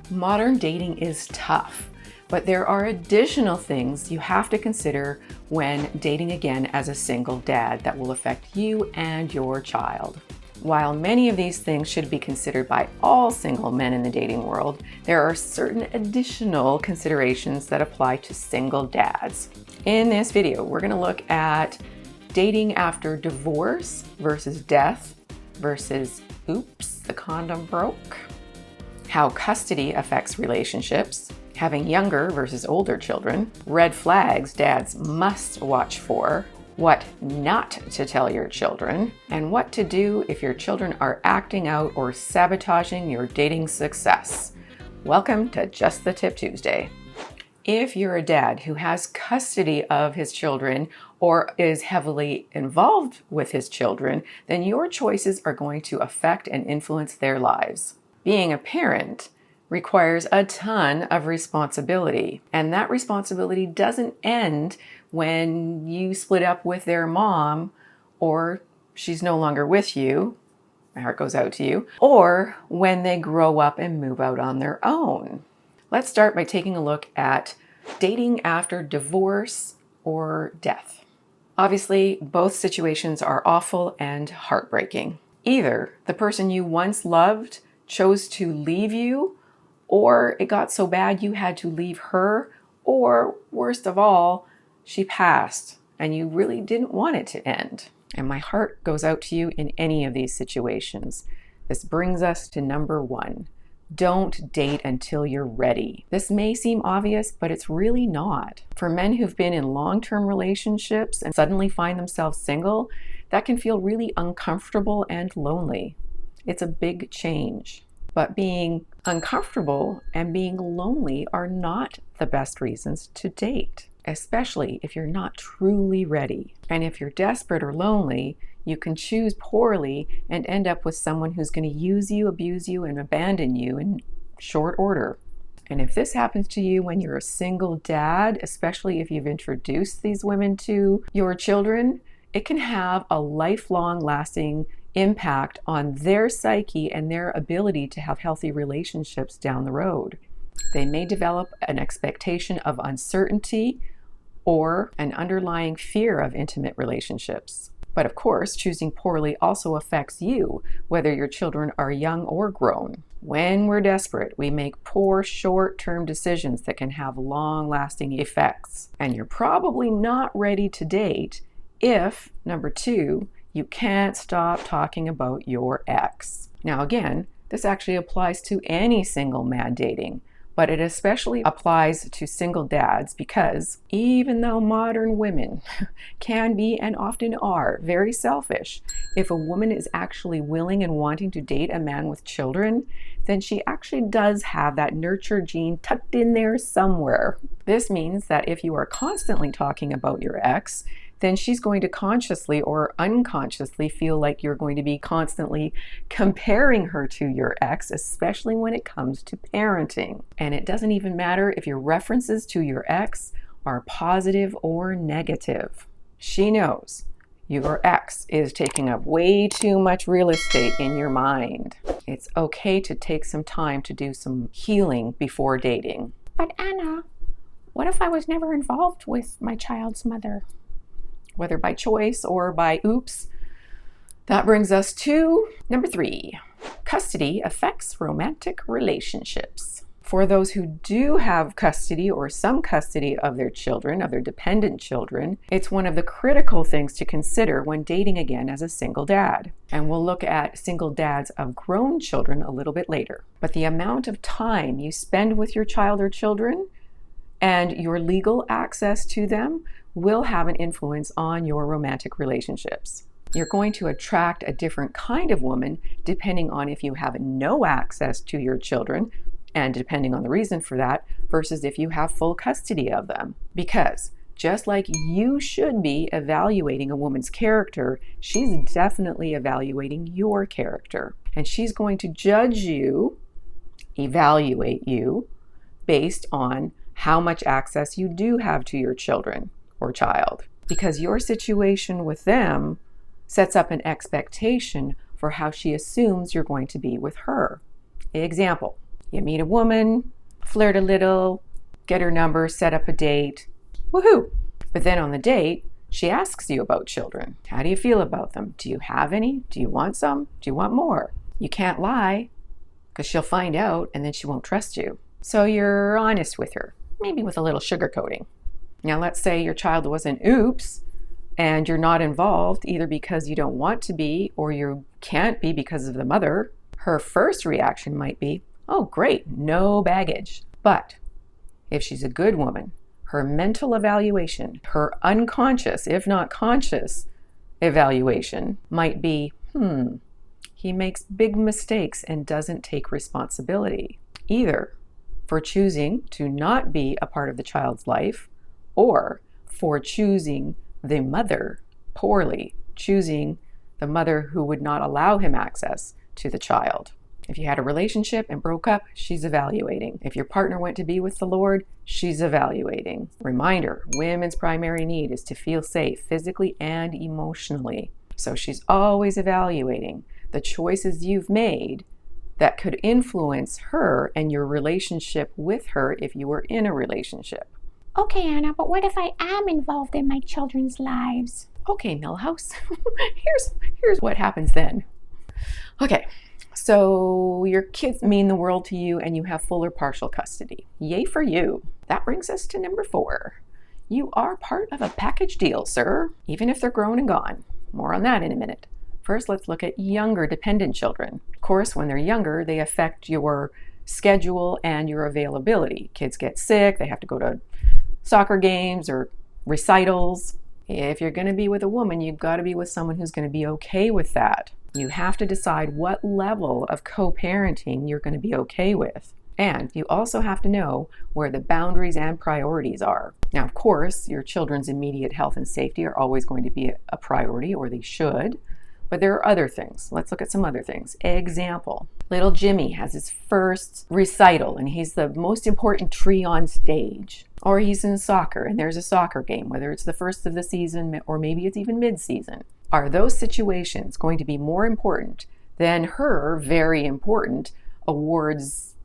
Modern dating is tough, but there are additional things you have to consider when dating again as a single dad that will affect you and your child. While many of these things should be considered by all single men in the dating world, there are certain additional considerations that apply to single dads. In this video, we're going to look at dating after divorce versus death versus oops, the condom broke, how custody affects relationships, having younger versus older children, red flags dads must watch for, what not to tell your children, and what to do if your children are acting out or sabotaging your dating success. Welcome to Just the Tip Tuesday. If you're a dad who has custody of his children or is heavily involved with his children, then your choices are going to affect and influence their lives. Being a parent requires a ton of responsibility, and that responsibility doesn't end when you split up with their mom or she's no longer with you, my heart goes out to you, or when they grow up and move out on their own. Let's start by taking a look at dating after divorce or death. Obviously, both situations are awful and heartbreaking. Either the person you once loved chose to leave you, or it got so bad you had to leave her, or worst of all, she passed and you really didn't want it to end. And my heart goes out to you in any of these situations. This brings us to number one. Don't date until you're ready. This may seem obvious, but it's really not. For men who've been in long-term relationships and suddenly find themselves single, that can feel really uncomfortable and lonely. It's a big change. But being uncomfortable and being lonely are not the best reasons to date, especially if you're not truly ready. And if you're desperate or lonely, you can choose poorly and end up with someone who's going to use you, abuse you, and abandon you in short order. And if this happens to you when you're a single dad, especially if you've introduced these women to your children, it can have a lifelong lasting impact on their psyche and their ability to have healthy relationships down the road. They may develop an expectation of uncertainty or an underlying fear of intimate relationships. But of course, choosing poorly also affects you, whether your children are young or grown. When we're desperate, we make poor short-term decisions that can have long-lasting effects. And you're probably not ready to date if, number two, you can't stop talking about your ex. Now again, this actually applies to any single man dating, but it especially applies to single dads because even though modern women can be and often are very selfish, if a woman is actually willing and wanting to date a man with children, then she actually does have that nurture gene tucked in there somewhere. This means that if you are constantly talking about your ex, then she's going to consciously or unconsciously feel like you're going to be constantly comparing her to your ex, especially when it comes to parenting. And it doesn't even matter if your references to your ex are positive or negative. She knows your ex is taking up way too much real estate in your mind. It's okay to take some time to do some healing before dating. But Anna, what if I was never involved with my child's mother? Whether by choice or by oops. That brings us to number three. Custody affects romantic relationships. For those who do have custody or some custody of their children, of their dependent children, it's one of the critical things to consider when dating again as a single dad. And we'll look at single dads of grown children a little bit later. But the amount of time you spend with your child or children and your legal access to them will have an influence on your romantic relationships. You're going to attract a different kind of woman depending on if you have no access to your children and depending on the reason for that versus if you have full custody of them. Because just like you should be evaluating a woman's character, she's definitely evaluating your character. And she's going to judge you, evaluate you, based on how much access you do have to your children or child, because your situation with them sets up an expectation for how she assumes you're going to be with her. Example, You meet a woman, flirt a little, get her number, set up a date. Woohoo! But then on the date, she asks you about children. How do you feel about them? Do you have any? Do you want some? Do you want more? You can't lie because she'll find out and then she won't trust you. So you're honest with her, maybe with a little sugarcoating. Now let's say your child was an oops and you're not involved either because you don't want to be or you can't be because of the mother. Her first reaction might be, oh great, no baggage. But if she's a good woman, her mental evaluation, her unconscious, if not conscious evaluation might be, he makes big mistakes and doesn't take responsibility, either for choosing to not be a part of the child's life or for choosing the mother poorly, choosing the mother who would not allow him access to the child. If you had a relationship and broke up, she's evaluating. If your partner went to be with the Lord, she's evaluating. Reminder, women's primary need is to feel safe physically and emotionally. So she's always evaluating the choices you've made that could influence her and your relationship with her if you were in a relationship. Okay, Anna, but what if I am involved in my children's lives? Okay, Millhouse, here's what happens then. Okay, so your kids mean the world to you and you have full or partial custody. Yay for you. That brings us to number 4. You are part of a package deal, sir, even if they're grown and gone. More on that in a minute. First, let's look at younger dependent children. Of course, when they're younger, they affect your schedule and your availability. Kids get sick, they have to go to soccer games or recitals. If you're going to be with a woman, you've got to be with someone who's going to be okay with that. You have to decide what level of co-parenting you're going to be okay with. And you also have to know where the boundaries and priorities are. Now, of course, your children's immediate health and safety are always going to be a priority, or they should. But there are other things. Let's look at some other things. Example, little Jimmy has his first recital and he's the most important tree on stage. Or he's in soccer and there's a soccer game, whether it's the first of the season or maybe it's even mid-season. Are those situations going to be more important than her very important awards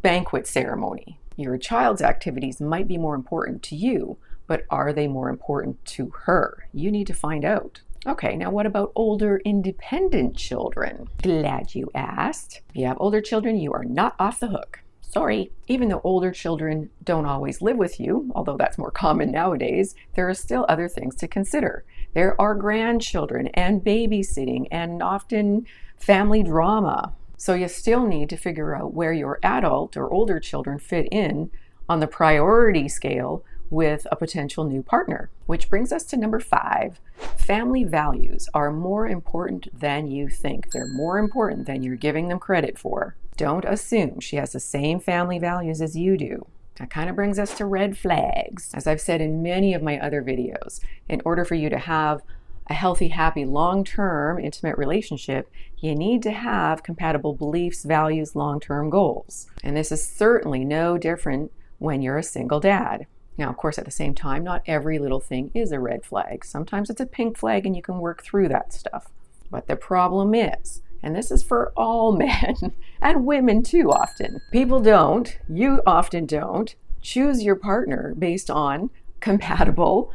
banquet ceremony? Your child's activities might be more important to you, but are they more important to her? You need to find out. Okay, now what about older independent children? Glad you asked. If you have older children, you are not off the hook. Sorry. Even though older children don't always live with you, although that's more common nowadays, there are still other things to consider. There are grandchildren and babysitting and often family drama. So you still need to figure out where your adult or older children fit in on the priority scale with a potential new partner. Which brings us to number 5. Family values are more important than you think. They're more important than you're giving them credit for. Don't assume she has the same family values as you do. That kind of brings us to red flags. As I've said in many of my other videos, in order for you to have a healthy, happy, long-term intimate relationship, you need to have compatible beliefs, values, long-term goals. And this is certainly no different when you're a single dad. Now, of course, at the same time, not every little thing is a red flag. Sometimes it's a pink flag and you can work through that stuff. But the problem is, and this is for all men and women too often, you often don't choose your partner based on compatible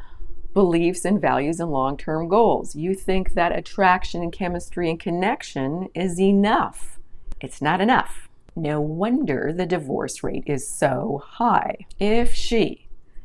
beliefs and values and long-term goals. You think that attraction and chemistry and connection is enough. It's not enough. No wonder the divorce rate is so high. If she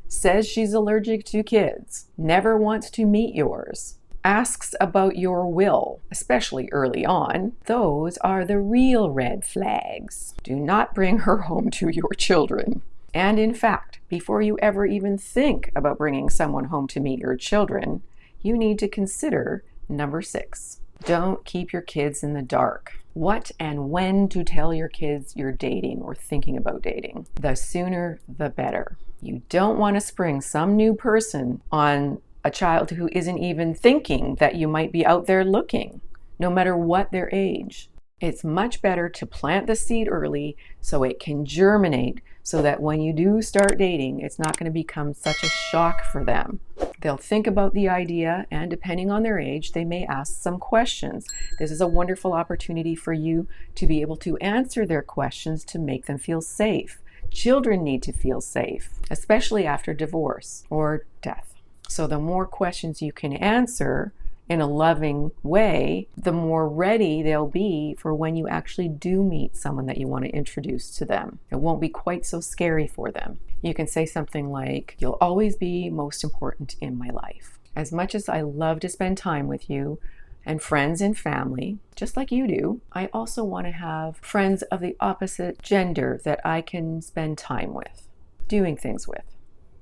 says she's allergic to kids, never wants to meet yours, asks about your will, especially early on, those are the real red flags. Do not bring her home to your children. And in fact, before you ever even think about bringing someone home to meet your children, you need to consider number 6. Don't keep your kids in the dark. What and when to tell your kids you're dating or thinking about dating. The sooner, the better. You don't want to spring some new person on a child who isn't even thinking that you might be out there looking, no matter what their age. It's much better to plant the seed early so it can germinate, so that when you do start dating, it's not going to become such a shock for them. They'll think about the idea, and depending on their age, they may ask some questions. This is a wonderful opportunity for you to be able to answer their questions to make them feel safe. Children need to feel safe, especially after divorce or death. So the more questions you can answer in a loving way, the more ready they'll be for when you actually do meet someone that you want to introduce to them. It won't be quite so scary for them. You can say something like, "You'll always be most important in my life. As much as I love to spend time with you and friends and family, just like you do, I also want to have friends of the opposite gender that I can spend time with, doing things with."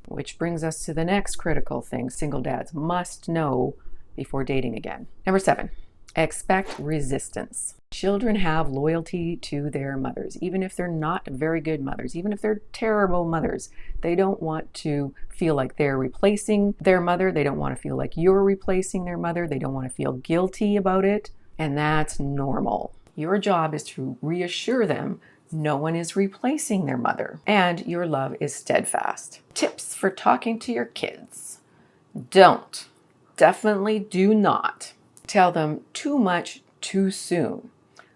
Which brings us to the next critical thing single dads must know before dating again. Number 7, expect resistance. Children have loyalty to their mothers, even if they're not very good mothers, even if they're terrible mothers. They don't want to feel like they're replacing their mother. They don't want to feel like you're replacing their mother. They don't want to feel guilty about it. And that's normal. Your job is to reassure them no one is replacing their mother, and your love is steadfast. Tips for talking to your kids. Don't. Definitely do not tell them too much too soon.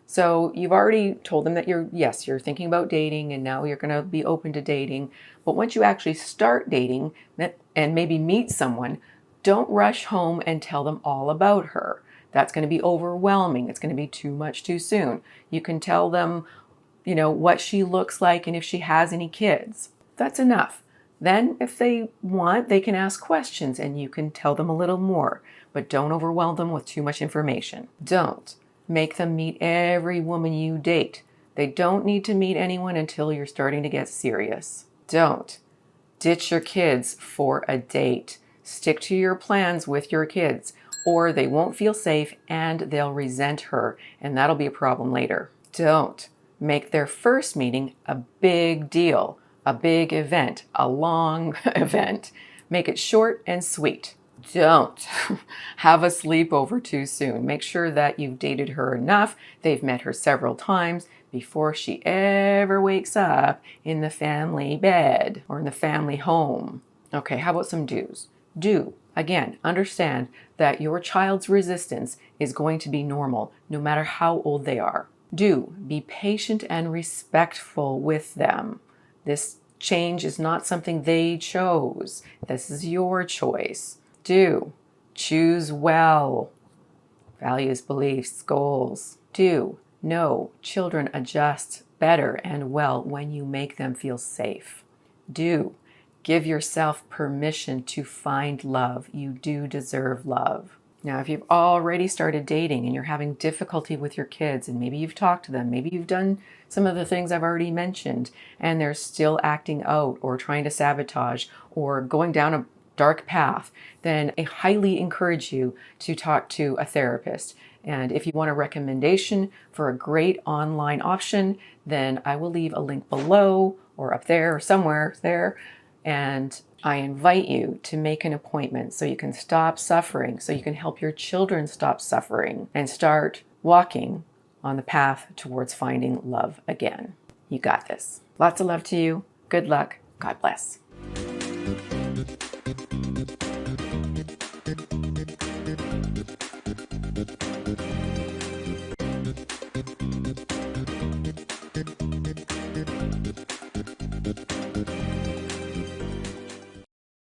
So you've already told them that you're thinking about dating and now you're going to be open to dating. But once you actually start dating and maybe meet someone, don't rush home and tell them all about her. That's going to be overwhelming. It's going to be too much too soon. You can tell them, what she looks like and if she has any kids. That's enough. Then, if they want, they can ask questions and you can tell them a little more, but don't overwhelm them with too much information. Don't make them meet every woman you date. They don't need to meet anyone until you're starting to get serious. Don't ditch your kids for a date. Stick to your plans with your kids, or they won't feel safe and they'll resent her, and that'll be a problem later. Don't make their first meeting a big deal. A big event, a long event. Make it short and sweet. Don't have a sleepover too soon. Make sure that you've dated her enough, they've met her several times before she ever wakes up in the family bed or in the family home. Okay, how about some do's? Do, again, understand that your child's resistance is going to be normal no matter how old they are. Do, be patient and respectful with them. This change is not something they chose. This is your choice. Do, choose well. Values, beliefs, goals. Do, know children adjust better and well when you make them feel safe. Do, give yourself permission to find love. You do deserve love. Now, if you've already started dating and you're having difficulty with your kids, and maybe you've talked to them, maybe you've done some of the things I've already mentioned, and they're still acting out or trying to sabotage or going down a dark path, then I highly encourage you to talk to a therapist. And if you want a recommendation for a great online option, then I will leave a link below or up there or somewhere there. And I invite you to make an appointment so you can stop suffering, so you can help your children stop suffering and start walking on the path towards finding love again. You got this. Lots of love to you. Good luck. God bless.